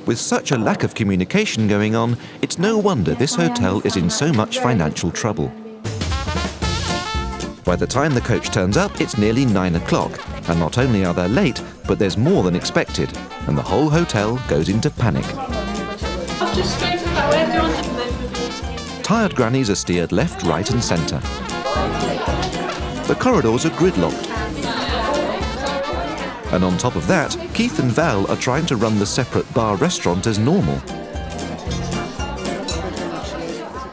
With such a lack of communication going on, it's no wonder this hotel is in so much financial trouble. By the time the coach turns up, it's nearly 9 o'clock, and not only are they late, but there's more than expected, and the whole hotel goes into panic. Tired grannies are steered left, right and centre. The corridors are gridlocked. And on top of that, Keith and Val are trying to run the separate bar-restaurant as normal.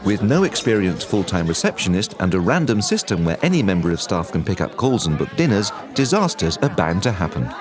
With no experienced full-time receptionist and a random system where any member of staff can pick up calls and book dinners, disasters are bound to happen.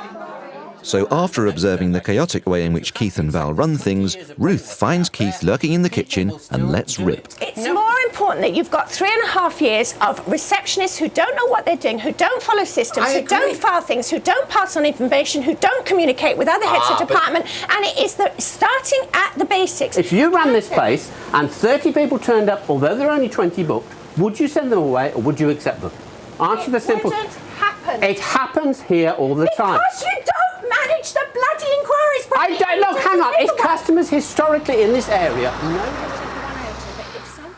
So after observing the chaotic way in which Keith and Val run things, Ruth finds Keith lurking in the kitchen and lets rip. It's more important that you've got 3.5 years of receptionists who don't know what they're doing, who don't follow systems, who don't file things, who don't pass on information, who don't communicate with other heads of department, and it is starting at the basics. If you ran this place and 30 people turned up, although there are only 20 booked, would you send them away or would you accept them? Answer the simple... It wouldn't happen. It happens here all the time. Because you don't manage the bloody inquiries. I don't, look, hang on, it's customers historically in this area.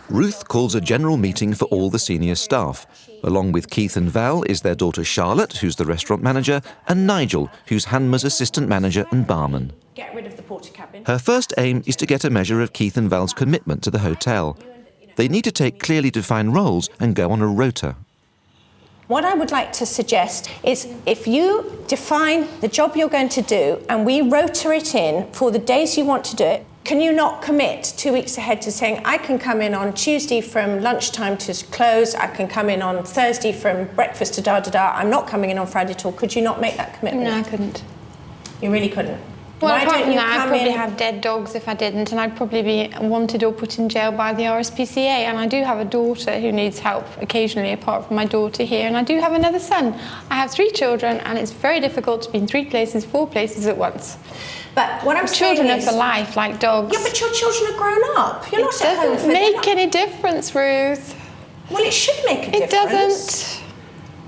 Ruth calls a general meeting for all the senior staff. Along with Keith and Val is their daughter Charlotte, who's the restaurant manager, and Nigel, who's Hanma's assistant manager and barman. Get rid of the porter cabin. Her first aim is to get a measure of Keith and Val's commitment to the hotel. They need to take clearly defined roles and go on a rota. What I would like to suggest is if you define the job you're going to do and we rota it in for the days you want to do it, can you not commit 2 weeks ahead to saying, I can come in on Tuesday from lunchtime to close, I can come in on Thursday from breakfast to da-da-da, I'm not coming in on Friday at all. Could you not make that commitment? No, I couldn't. You really couldn't? Well, Why don't you I'd probably have dead dogs if I didn't, and I'd probably be wanted or put in jail by the RSPCA. And I do have a daughter who needs help occasionally, apart from my daughter here, and I do have another son. I have 3 children, and it's very difficult to be in 3 places, 4 places at once. But what I'm saying children is... are for life, like dogs. Yeah, but your children are grown up. You're not at home. It doesn't make any difference, Ruth. Well, it should make a difference. It doesn't.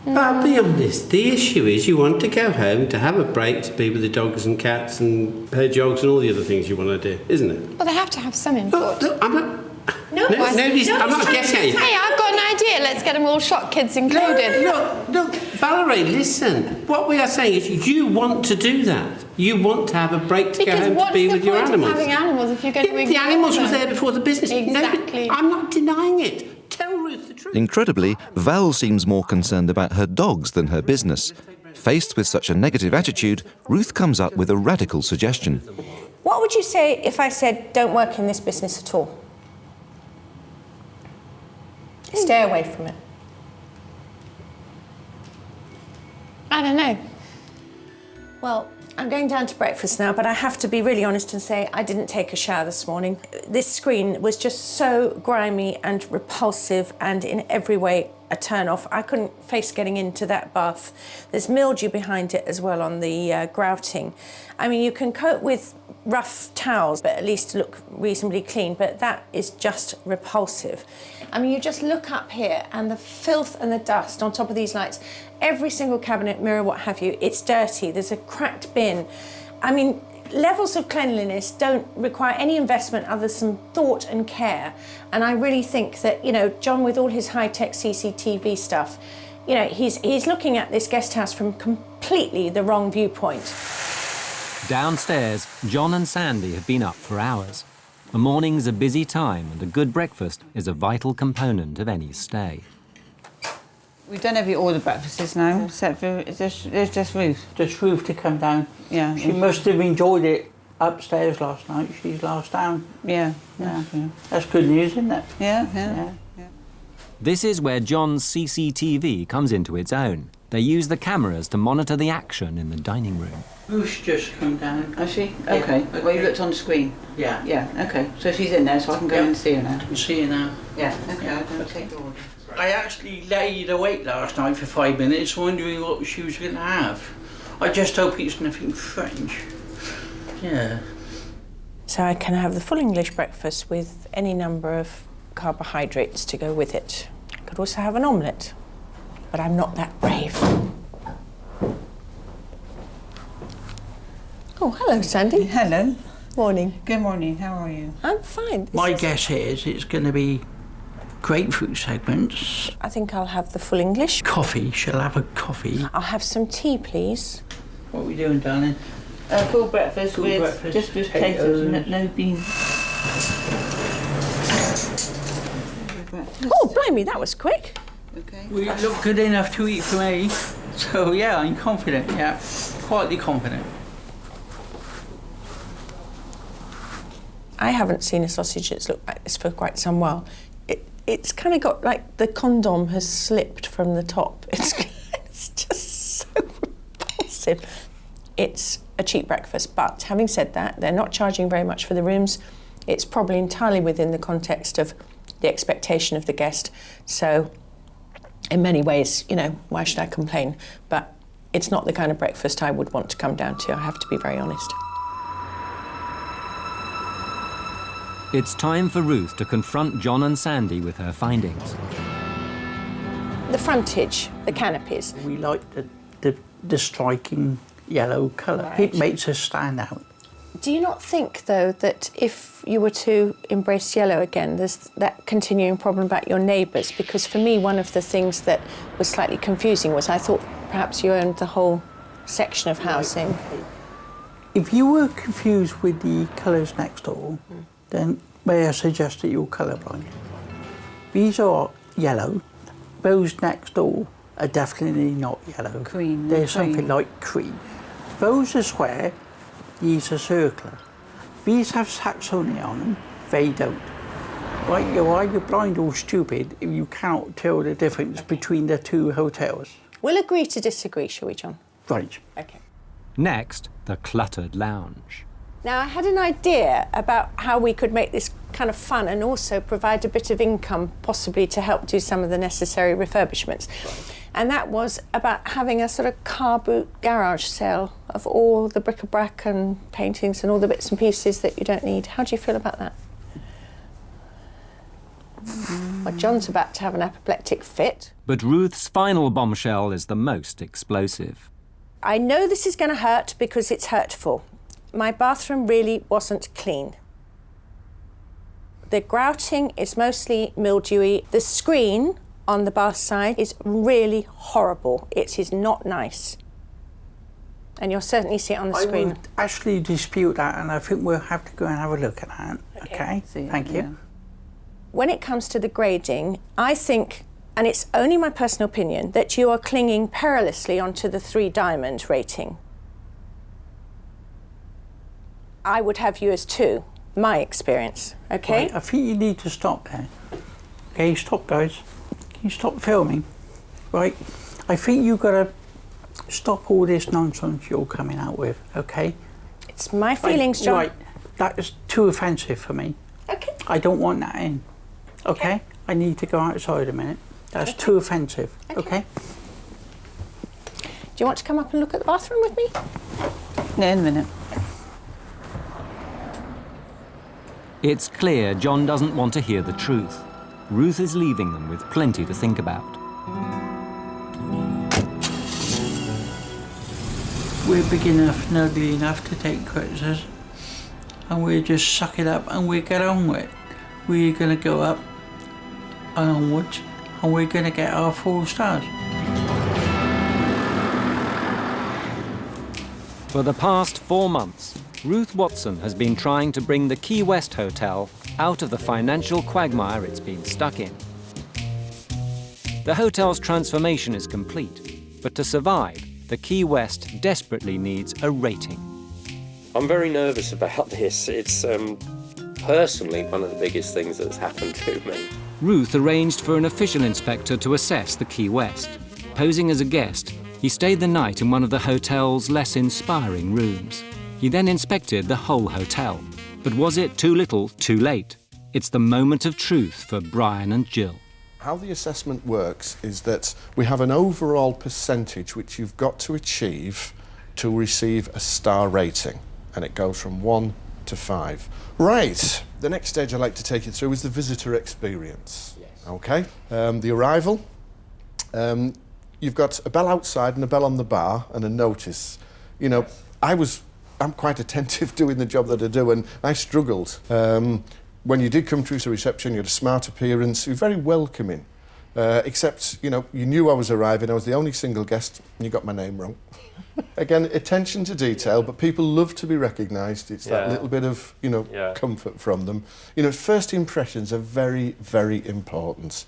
But I'll be honest, the issue is you want to go home to have a break, to be with the dogs and cats and her jogs and all the other things you want to do, isn't it? Well, they have to have some input. Look, I'm not... Nobody's I'm not getting at you. Hey, I've got an idea. Let's get them all shot, kids included. Look, Valerie, listen. What we are saying is you want to do that. You want to have a break to go home to be with your animals. Because what's the point of having animals if you're going to ignore the animals them? was there before the business. Exactly. No, I'm not denying it. Tell Ruth the truth. Incredibly, Val seems more concerned about her dogs than her business. Faced with such a negative attitude, Ruth comes up with a radical suggestion. What would you say if I said, don't work in this business at all? Stay away from it. I don't know. Well, I'm going down to breakfast now, but I have to be really honest and say I didn't take a shower this morning. This screen was just so grimy and repulsive and in every way a turn-off. I couldn't face getting into that bath. There's mildew behind it as well on the grouting. I mean, you can cope with rough towels, but at least look reasonably clean, but that is just repulsive. I mean, you just look up here and the filth and the dust on top of these lights, every single cabinet, mirror, what have you, it's dirty. There's a cracked bin. I mean, levels of cleanliness don't require any investment other than some thought and care. And I really think that, you know, John, with all his high-tech CCTV stuff, you know, he's looking at this guest house from completely the wrong viewpoint. Downstairs, John and Sandy have been up for hours. The morning's a busy time and a good breakfast is a vital component of any stay. We've done all the breakfasts now, except for it's just Ruth. Just Ruth to come down. Yeah. She must have enjoyed it upstairs last night. She's last down. Yeah. That's good news, isn't it? Yeah. This is where John's CCTV comes into its own. They use the cameras to monitor the action in the dining room. Ruth's just come down. Has she? Yeah. Okay. Well, you looked on the screen. Yeah. Yeah. Okay. So she's in there, so I can go and see her now. I can see her now. Yeah. Okay. I'm going to take the order. I actually laid awake last night for 5 minutes, wondering what she was going to have. I just hope it's nothing French. Yeah. So I can have the full English breakfast with any number of carbohydrates to go with it. I could also have an omelette, but I'm not that brave. Oh, hello, Sandy. Hello. Morning. Good morning, how are you? I'm fine. My guess is it's going to be grapefruit segments. I think I'll have the full English. Coffee. Shall I have a coffee? I'll have some tea, please. What are we doing, darling? Full breakfast Full with breakfast, just with potatoes, no beans. Oh, blimey, that was quick. Okay. We look good enough to eat for me. So, yeah, I'm confident, yeah. Quietly confident. I haven't seen a sausage that's looked like this for quite some while. It's kind of got, like, the condom has slipped from the top. It's just so repulsive. It's a cheap breakfast, but having said that, they're not charging very much for the rooms. It's probably entirely within the context of the expectation of the guest. So, in many ways, you know, why should I complain? But it's not the kind of breakfast I would want to come down to, I have to be very honest. It's time for Ruth to confront John and Sandy with her findings. The frontage, the canopies. We like the striking yellow colour. It makes us stand out. Do you not think, though, that if you were to embrace yellow again, there's that continuing problem about your neighbours? Because for me, one of the things that was slightly confusing was I thought perhaps you owned the whole section of housing. If you were confused with the colours next door, then may I suggest that you're colourblind? These are yellow. Those next door are definitely not yellow. Cream. They're something like cream. Those are square, these are circular. These have Saxonia on them, they don't. Right, you're either blind or stupid if you cannot tell the difference between the two hotels. We'll agree to disagree, shall we, John? Right. OK. Next, the cluttered lounge. Now, I had an idea about how we could make this kind of fun and also provide a bit of income, possibly to help do some of the necessary refurbishments. And that was about having a sort of car boot garage sale of all the bric-a-brac and paintings and all the bits and pieces that you don't need. How do you feel about that? Well, John's about to have an apoplectic fit. But Ruth's final bombshell is the most explosive. I know this is going to hurt because it's hurtful. My bathroom really wasn't clean. The grouting is mostly mildewy. The screen on the bath side is really horrible. It is not nice. And you'll certainly see it on the screen. I would actually dispute that, and I think we'll have to go and have a look at that. Okay? Thank you. When it comes to the grading, I think, and it's only my personal opinion, that you are clinging perilously onto the 3 diamond rating. I would have you as 2, my experience, okay? Right, I think you need to stop there. Okay, stop, guys. Can you stop filming? Right, I think you've got to stop all this nonsense you're coming out with, okay? It's my feelings, John. Right, that is too offensive for me. Okay. I don't want that in, okay? I need to go outside a minute. That's too offensive, okay? Do you want to come up and look at the bathroom with me? No, in a minute. It's clear John doesn't want to hear the truth. Ruth is leaving them with plenty to think about. We're big enough and ugly enough to take criticism, and we'll just suck it up and we'll get on with it. We're going to go up and onwards, and we're going to get our 4 stars. For the past 4 months, Ruth Watson has been trying to bring the Key West Hotel out of the financial quagmire it's been stuck in. The hotel's transformation is complete, but to survive, the Key West desperately needs a rating. I'm very nervous about this. It's personally one of the biggest things that's happened to me. Ruth arranged for an official inspector to assess the Key West. Posing as a guest, he stayed the night in one of the hotel's less inspiring rooms. He then inspected the whole hotel. But was it too little, too late? It's the moment of truth for Brian and Jill. How the assessment works is that we have an overall percentage which you've got to achieve to receive a star rating, and it goes from 1 to 5. Right, the next stage I'd like to take you through is the visitor experience. Yes. Okay, the arrival. You've got a bell outside and a bell on the bar and a notice. You know, I was I'm quite attentive doing the job that I do, and I struggled. When you did come through to reception, you had a smart appearance, you were very welcoming. Except, you know, you knew I was arriving, I was the only single guest, and you got my name wrong. Again, attention to detail, but people love to be recognised. It's that little bit of, you know, comfort from them. You know, first impressions are very, very important.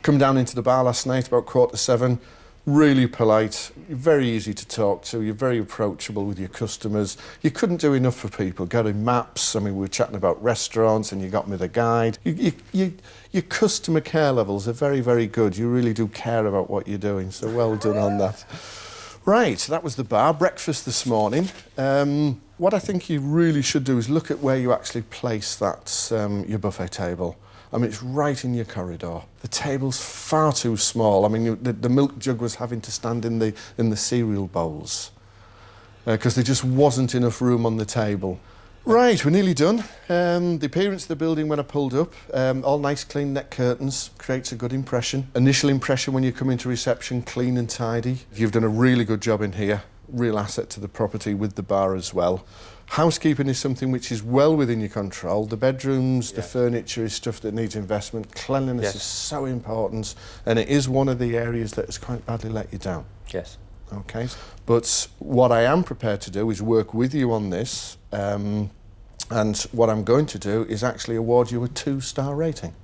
Come down into the bar last night about 7:15, really polite, very easy to talk to, you're very approachable with your customers. You couldn't do enough for people, getting maps, I mean, we were chatting about restaurants and you got me the guide. Your customer care levels are very, very good. You really do care about what you're doing, so well done on that. Right, that was the bar. Breakfast this morning. What I think you really should do is look at where you actually place that, your buffet table. I mean, it's right in your corridor. The table's far too small. I mean, the milk jug was having to stand in the cereal bowls because there just wasn't enough room on the table. Right, we're nearly done. The appearance of the building when I pulled up, all nice clean net curtains, creates a good impression. Initial impression when you come into reception, clean and tidy. You've done a really good job in here, real asset to the property with the bar as well. Housekeeping is something which is well within your control. The bedrooms, the furniture is stuff that needs investment. Cleanliness is so important, and it is one of the areas that has quite badly let you down. Yes. Okay, but what I am prepared to do is work with you on this, and what I'm going to do is actually award you a 2-star rating.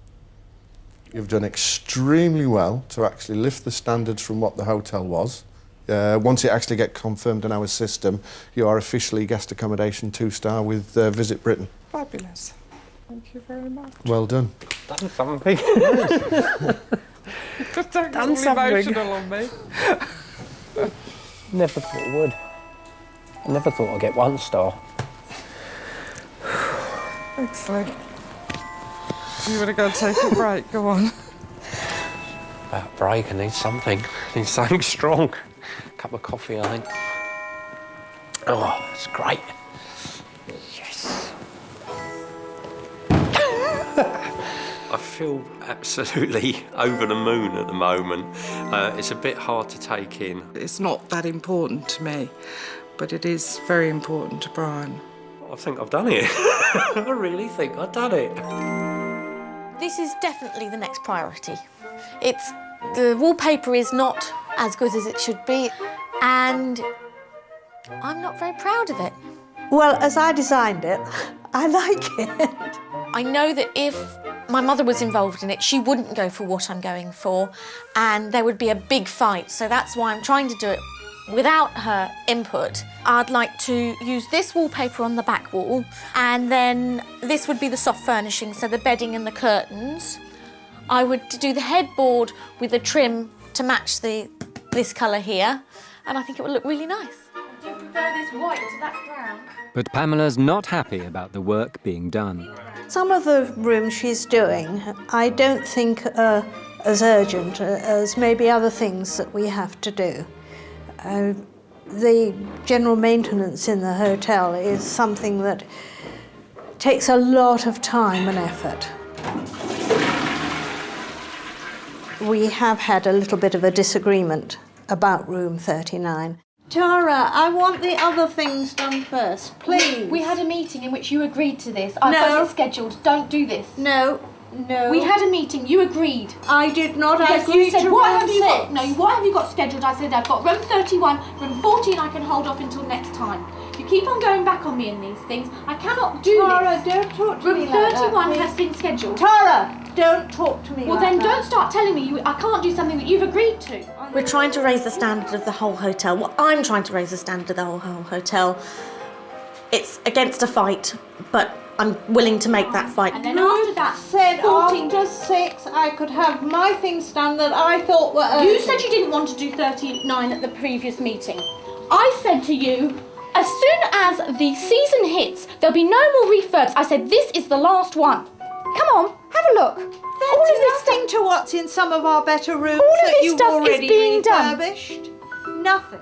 You've done extremely well to actually lift the standards from what the hotel was. Once it actually gets confirmed in our system, you are officially guest accommodation 2-star with Visit Britain. Fabulous. Thank you very much. Well done. Done something. Just don't get all emotional on me. Never thought I would. I never thought I'd get 1 star. Excellent. You want to go and take a break? Go on. About a break, I need something. I need something strong. Cup of coffee, I think. Oh, it's great. Yes. I feel absolutely over the moon at the moment. It's a bit hard to take in. It's not that important to me, but it is very important to Brian. I think I've done it. I really think I've done it. This is definitely the next priority. The wallpaper is not as good as it should be, and I'm not very proud of it. Well, as I designed it, I like it. I know that if my mother was involved in it, she wouldn't go for what I'm going for, and there would be a big fight. So that's why I'm trying to do it without her input. I'd like to use this wallpaper on the back wall, and then this would be the soft furnishing, so the bedding and the curtains. I would do the headboard with the trim to match this colour here, and I think it would look really nice. Do you prefer this white to that brown? But Pamela's not happy about the work being done. Some of the rooms she's doing, I don't think are as urgent as maybe other things that we have to do. The general maintenance in the hotel is something that takes a lot of time and effort. We have had a little bit of a disagreement about room 39. Tara, I want the other things done first, please. We had a meeting in which you agreed to this. I've got it scheduled. Don't do this. No. We had a meeting. You agreed. I did not yes, agree you said, to what room have you 6. got? No, what have you got scheduled? I said, I've got room 31, room 14 I can hold off until next time. You keep on going back on me in these things. I cannot do Tara, this. don't talk to me Room like 31 that, has been scheduled. Tara, don't talk to me Well, like then that. don't start telling me I can't do something that you've agreed to. We're trying to raise the standard of the whole hotel. Well, I'm trying to raise the standard of the whole hotel. It's against a fight, but I'm willing to make that fight. And then after that, said 14. after 6 I could have my things done that I thought were urgent. You said you didn't want to do 39 at the previous meeting. I said to you, as soon as the season hits, there'll be no more refurbs. I said, this is the last one. Come on, have a look. There's nothing to what's in some of our better rooms All of that this you've stuff is already being done. refurbished. Nothing.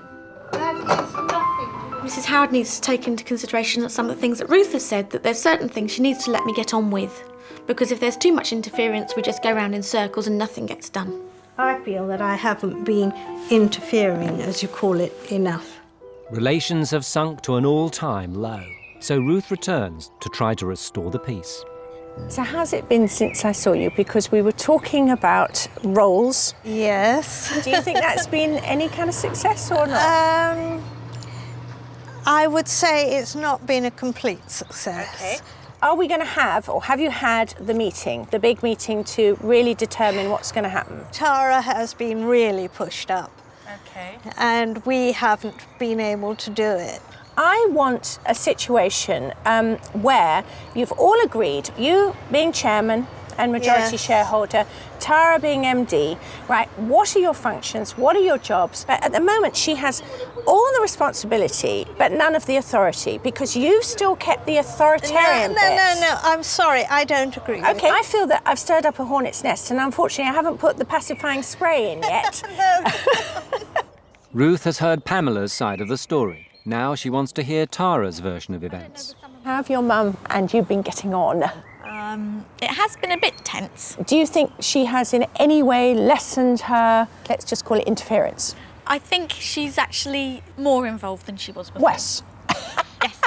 That is nothing. Mrs. Howard needs to take into consideration that some of the things that Ruth has said, that there's certain things she needs to let me get on with. Because if there's too much interference, we just go round in circles and nothing gets done. I feel that I haven't been interfering, as you call it, enough. Relations have sunk to an all-time low, so Ruth returns to try to restore the peace. So how's it been since I saw you? Because we were talking about roles. Yes. Do you think that's been any kind of success or not? I would say it's not been a complete success. Okay. Are we going to have, or have you had the meeting, the big meeting to really determine what's going to happen? Tara has been really pushed up. Okay. And we haven't been able to do it. I want a situation where you've all agreed, you being chairman and majority shareholder, Tara being MD, right, what are your functions, what are your jobs? But at the moment she has all the responsibility but none of the authority because you still kept the authoritarian bit. No, I'm sorry, I don't agree with Okay, I feel that I've stirred up a hornet's nest and unfortunately I haven't put the pacifying spray in yet. Ruth has heard Pamela's side of the story. Now she wants to hear Tara's version of events. How have your mum and you been getting on? It has been a bit tense. Do you think she has in any way lessened her, let's just call it interference? I think she's actually more involved than she was before. Wes. Yes.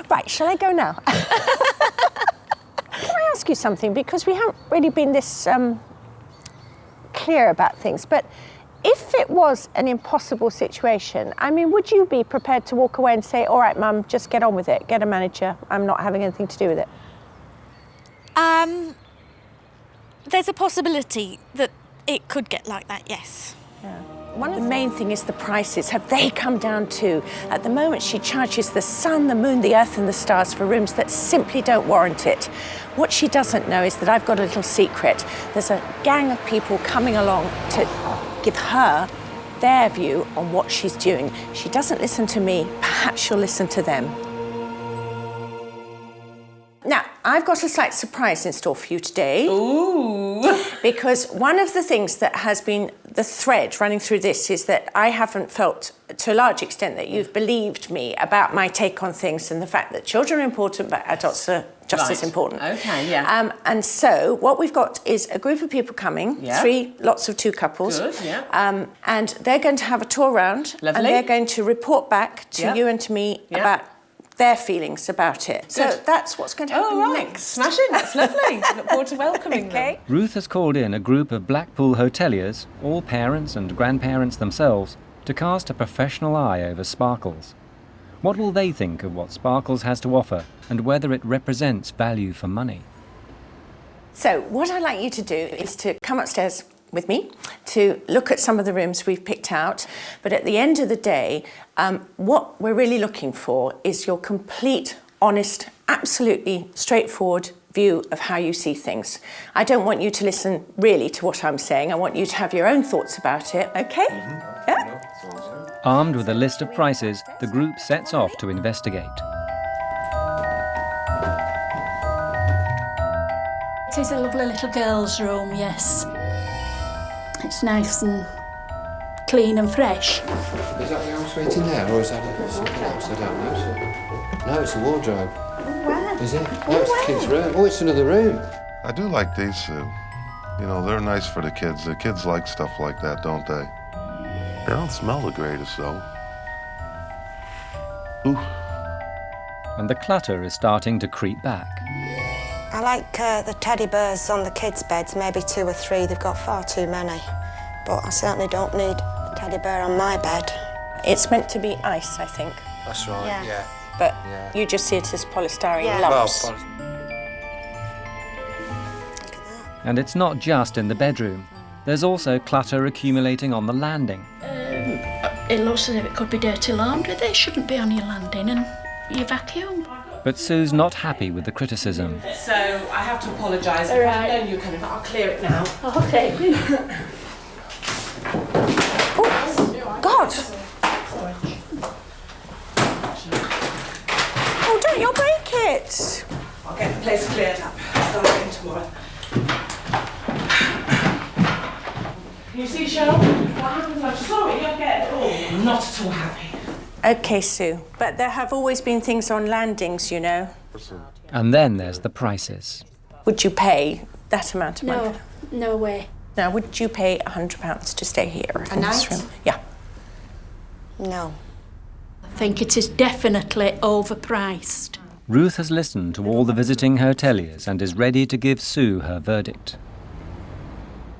Right, shall I go now? Can I ask you something? Because we haven't really been this clear about things, but if it was an impossible situation, I mean, would you be prepared to walk away and say, all right, Mum, just get on with it, get a manager, I'm not having anything to do with it? There's a possibility that it could get like that, yes. Yeah. One of the main thing is the prices. Have they come down too? At the moment, she charges the sun, the moon, the earth and the stars for rooms that simply don't warrant it. What she doesn't know is that I've got a little secret. There's a gang of people coming along to give her their view on what she's doing. She doesn't listen to me. Perhaps she'll listen to them. Now, I've got a slight surprise in store for you today. Ooh! Because one of the things that has been the thread running through this is that I haven't felt, to a large extent, that you've believed me about my take on things and the fact that children are important, but adults are just as important. Okay, yeah. And so what we've got is a group of people coming, Yeah. 3 lots of 2 couples. Good, yeah. And they're going to have a tour round. Lovely. And they're going to report back to Yeah. you and to me Yeah. about their feelings about it. So Good. that's what's going to happen next. Smashing, that's lovely. Look forward to welcoming them. Ruth has called in a group of Blackpool hoteliers, all parents and grandparents themselves, to cast a professional eye over Sparkles. What will they think of what Sparkles has to offer and whether it represents value for money? So what I'd like you to do is to come upstairs with me to look at some of the rooms we've picked out. But at the end of the day, what we're really looking for is your complete, honest, absolutely straightforward view of how you see things. I don't want you to listen really to what I'm saying. I want you to have your own thoughts about it, okay? Yeah? Armed with a list of prices, the group sets off to investigate. It is a lovely little girl's room, yes. It's nice and clean and fresh. Is that the house waiting there, or is that something else? I don't know. No, it's a wardrobe. Wow. Is it? No, it's the kid's room. Oh, it's another room. I do like these, Sue. You know, they're nice for the kids. The kids like stuff like that, don't they? They don't smell the greatest, though. Ooh. And the clutter is starting to creep back. I like the teddy bears on the kids' beds, maybe 2 or 3. They've got far too many. But I certainly don't need a teddy bear on my bed. It's meant to be ice, I think. That's right, yeah. But you just see it as polystyrene Yeah. lumps. And it's not just in the bedroom. There's also clutter accumulating on the landing. It looks as if it could be dirty laundry. They shouldn't be on your landing and your vacuum. But Sue's not happy with the criticism. So I have to apologise. All right. I've known you coming, but I'll clear it now. Okay. Oh, God! Oh, don't you break it! I'll get the place cleared up. I'll start again tomorrow. You see, Cheryl, what happens? I'm sorry, I get it all. I'm not at all happy. Okay, Sue, but there have always been things on landings, you know. And then there's the prices. Would you pay that amount of money? No way. Now, would you pay £100 to stay here A in this night? room? Yeah. No. I think it is definitely overpriced. Ruth has listened to all the visiting hoteliers and is ready to give Sue her verdict.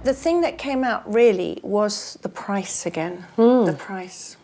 The thing that came out really was the price again. The price.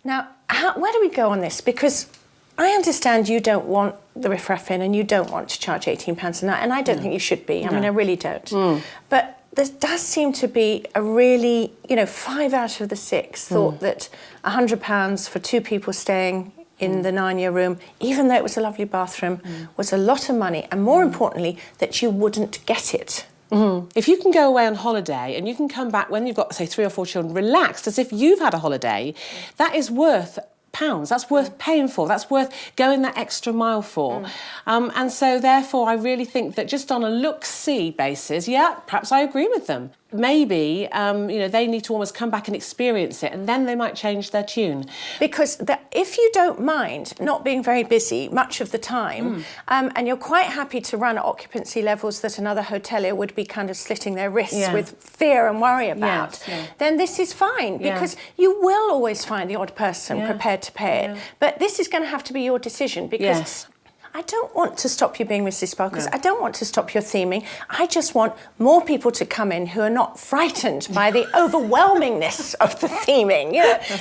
Now, where do we go on this? Because I understand you don't want the riff-raff in and you don't want to charge £18 a night, and I don't think you should be. I mean, I really don't. But there does seem to be a really, 5 out of the 6 thought that £100 for 2 people staying in the 9-year room, even though it was a lovely bathroom, was a lot of money, and more importantly, that you wouldn't get it. If you can go away on holiday and you can come back when you've got, say, 3 or 4 children, relaxed as if you've had a holiday, that is worth pounds. That's worth paying for. That's worth going that extra mile for. And so, therefore, I really think that just on a look-see basis, yeah, perhaps I agree with them. Maybe, they need to almost come back and experience it, and then they might change their tune. Because if you don't mind not being very busy much of the time, and you're quite happy to run at occupancy levels that another hotelier would be kind of slitting their wrists with fear and worry about, then this is fine, because you will always find the odd person prepared to pay it. But this is going to have to be your decision, because I don't want to stop you being Mrs. Sparkles. I don't want to stop your theming. I just want more people to come in who are not frightened by the overwhelmingness of the theming,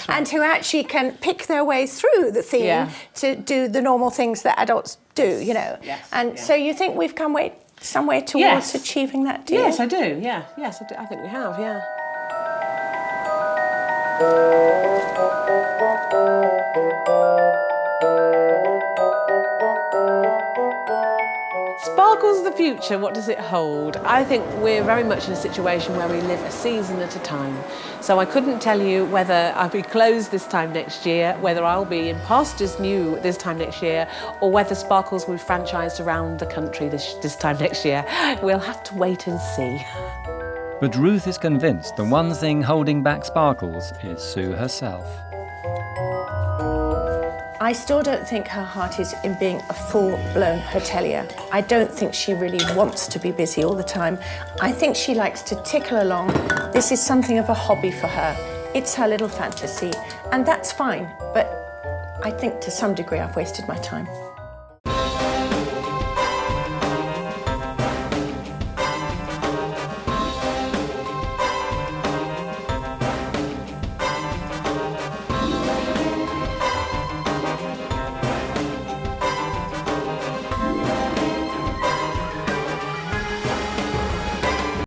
and who actually can pick their way through the theme to do the normal things that adults do, So you think we've come some way towards achieving that, do you? Yes, I do, Yes, I do. I think we have, Sparkles of the future, what does it hold? I think we're very much in a situation where we live a season at a time. So I couldn't tell you whether I'll be closed this time next year, whether I'll be in Pastures New this time next year, or whether Sparkles will be franchised around the country this time next year. We'll have to wait and see. But Ruth is convinced the one thing holding back Sparkles is Sue herself. I still don't think her heart is in being a full-blown hotelier. I don't think she really wants to be busy all the time. I think she likes to tickle along. This is something of a hobby for her. It's her little fantasy, and that's fine. But I think to some degree I've wasted my time.